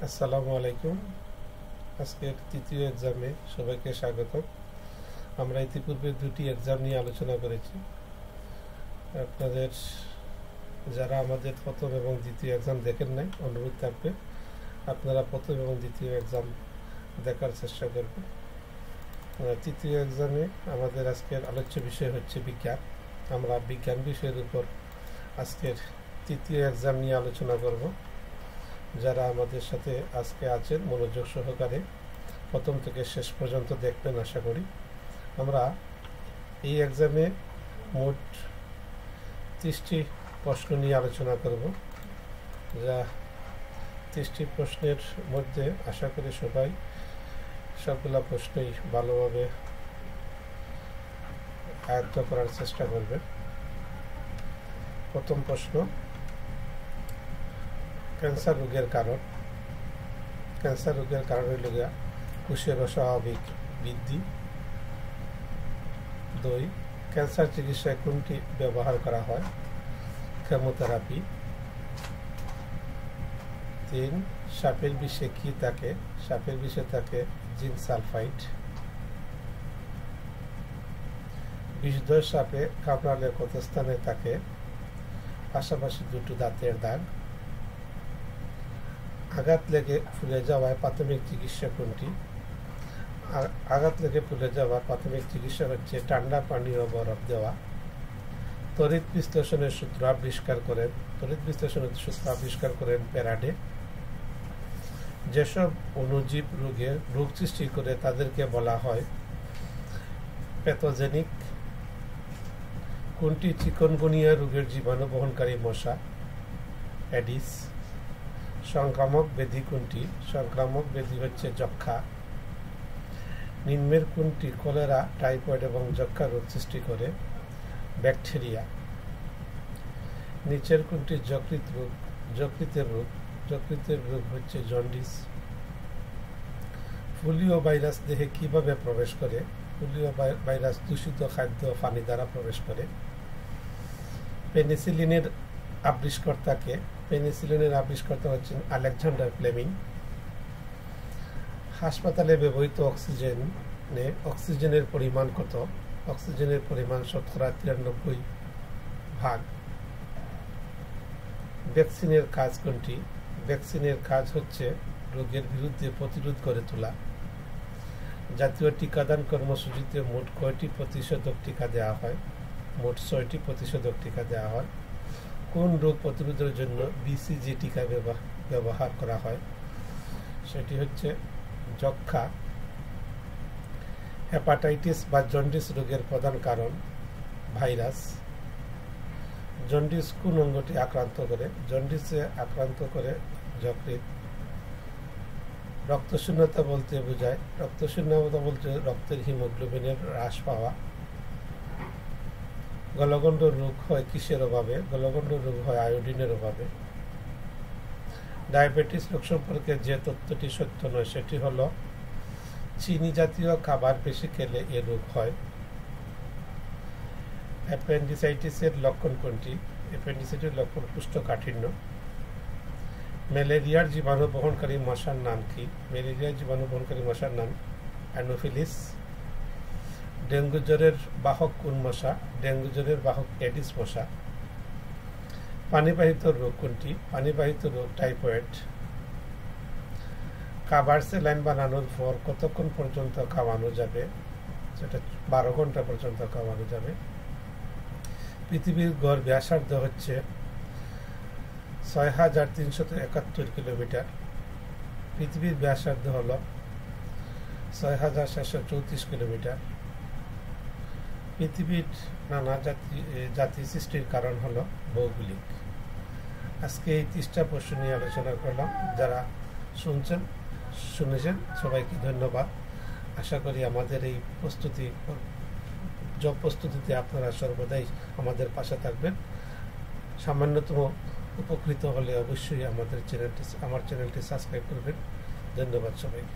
আসসালামু আলাইকুম। আজকের তৃতীয় এক্সামে সবাইকে স্বাগত। আমরা ইতিপূর্বে দুটি এক্সাম নিয়ে আলোচনা করেছি। আপনাদের যারা আমাদের প্রথম এবং দ্বিতীয় এক্সাম দেখেন নাই, অনুরোধ থাকবে আপনারা প্রথম এবং দ্বিতীয় এক্সাম দেখার চেষ্টা করবেন। তৃতীয় এক্সামে আমাদের আজকের আলোচ্য বিষয় হচ্ছে বিজ্ঞান। আমরা বিজ্ঞান বিষয়ের উপর আজকের তৃতীয় এক্সাম নিয়ে আলোচনা করব। যারা আমাদের সাথে আজকে আছেন মনোযোগ সহকারে প্রথম থেকে শেষ পর্যন্ত দেখবেন আশা করি। আমরা এই এক্সামে মোট 30টি প্রশ্ন নিয়ে আলোচনা করব। যা 30টি প্রশ্নের মধ্যে আশা করি সবাই সবগুলা প্রশ্নই ভালোভাবে আয়ত্ত করার চেষ্টা করবে। প্রথম প্রশ্ন, ক্যান্সার রোগের কারণ। ক্যান্সার রোগের কারণ হইল কোষের অস্বাভাবিক বৃদ্ধি। 2, ক্যান্সার চিকিৎসায় কোনটি ব্যবহার করা হয়? কেমোথেরাপি। 3, সাপের বিষে কি থাকে? সাপের বিষে থাকে জিঙ্ক সালফাইড। বিষধর সাপে কামড়ালে কত স্থানে থাকে? পাশাপাশি দুটো দাঁতের দাগ। আঘাত লেগে ফুলে যাওয়ায় প্রাথমিক চিকিৎসা কোনটি? আঘাত লেগে ফুলে যাওয়ার প্রাথমিক চিকিৎসা হচ্ছে ঠান্ডা পানি ও বরফ দেওয়া। তড়িৎ বিশ্লেষণের সূত্র আবিষ্কার করেন প্যারাডে। যেসব অণুজীব রোগ সৃষ্টি করে তাদেরকে বলা হয় প্যাথোজেনিক। কোনটি চিকনগুনিয়া রোগের জীবাণু বহনকারী মশা? অ্যাডিস। সংক্রামক ব্যাধি কোনটি? সংক্রামক ব্যাধি হচ্ছে যক্ষা। নিম্নের কোনটি কলেরা, টাইফয়েড এবং যক্ষা রোগ সৃষ্টি করে? ব্যাকটেরিয়া। নিচের কোনটি যকৃতের রোগ? যকৃতের রোগ হচ্ছে জন্ডিস। পোলিও ভাইরাস দেহে কিভাবে প্রবেশ করে? পোলিও ভাইরাস দূষিত খাদ্য পানি দ্বারা প্রবেশ করে। পেনিসিলিনের আবিষ্কর্তাকে? পেনিসিলিনের আবিষ্কর্তা হচ্ছেন আলেকজান্ডার ফ্লেমিং। হাসপাতালে ব্যবহৃত অক্সিজেনের পরিমাণ কত? অক্সিজেনের পরিমাণ 93%। ভ্যাকসিনের কাজ কোনটি? ভ্যাকসিনের কাজ হচ্ছে রোগের বিরুদ্ধে প্রতিরোধ করে তোলা। জাতীয় টিকাদান কর্মসূচিতে মোট কয়টি প্রতিষেধক টিকা দেওয়া হয়? মোট 6টি প্রতিষেধক টিকা দেওয়া হয়। কোন রোগ প্রতিরোধের জন্য বিসিজি টিকা ব্যবহার করা হয়? সেটি হচ্ছে যক্ষা। হেপাটাইটিস বা জন্ডিস রোগের প্রধান কারণ ভাইরাস। জন্ডিস কোন অঙ্গটি আক্রান্ত করে? জন্ডিসে আক্রান্ত করে যকৃৎ। রক্তশূন্যতা বলতে বোঝায় রক্তের হিমোগ্লোবিনের হ্রাস পাওয়া। গলগণ্ড রোগ হয় কিসের অভাবে? গলগণ্ড রোগ হয় আয়োডিনের অভাবে। ডায়াবেটিস রোগ সম্পর্কে যে তথ্যটি সত্য নয় সেটি হলো চিনি জাতীয় খাবার বেশি খেলে এ রোগ হয়। অ্যাপেন্ডিসাইটিসের লক্ষণ কোনটি? অ্যাপেন্ডিসাইটিসের লক্ষণ কোষ্ঠকাঠিন্য। ম্যালেরিয়ার জীবাণু বহনকারী মশার নাম কি? ম্যালেরিয়ার জীবাণু বহনকারী মশার নাম অ্যানোফিলিস। ডেঙ্গু জ্বরের বাহক কোন মশা? ডেঙ্গু জ্বরের বাহক এডিস মশা। পানিবাহিত রোগ কোনটি? পানিবাহিত রোগ টাইফয়েড। খাবার স্যালাইন বানানোর পর কতক্ষণ পর্যন্ত খাওয়ানো যাবে? সেটা 12 ঘন্টা পর্যন্ত খাওয়ানো যাবে। পৃথিবীর গড় ব্যাসার্ধ হচ্ছে 6371 কিলোমিটার। পৃথিবীর ব্যাসার্ধ হল 6734 কিলোমিটার। পৃথিবীর নানা জাতি সৃষ্টির কারণ হলো ভৌগোলিক। আজকে এই 30টা প্রশ্ন নিয়ে আলোচনা করলাম। যারা শুনেছেন সবাইকে ধন্যবাদ। আশা করি আমাদের এই প্রস্তুতিতে আপনারা সর্বদাই আমাদের পাশে থাকবেন। সামান্যতম উপকৃত হলে অবশ্যই আমার চ্যানেলটি সাবস্ক্রাইব করবেন। ধন্যবাদ সবাইকে।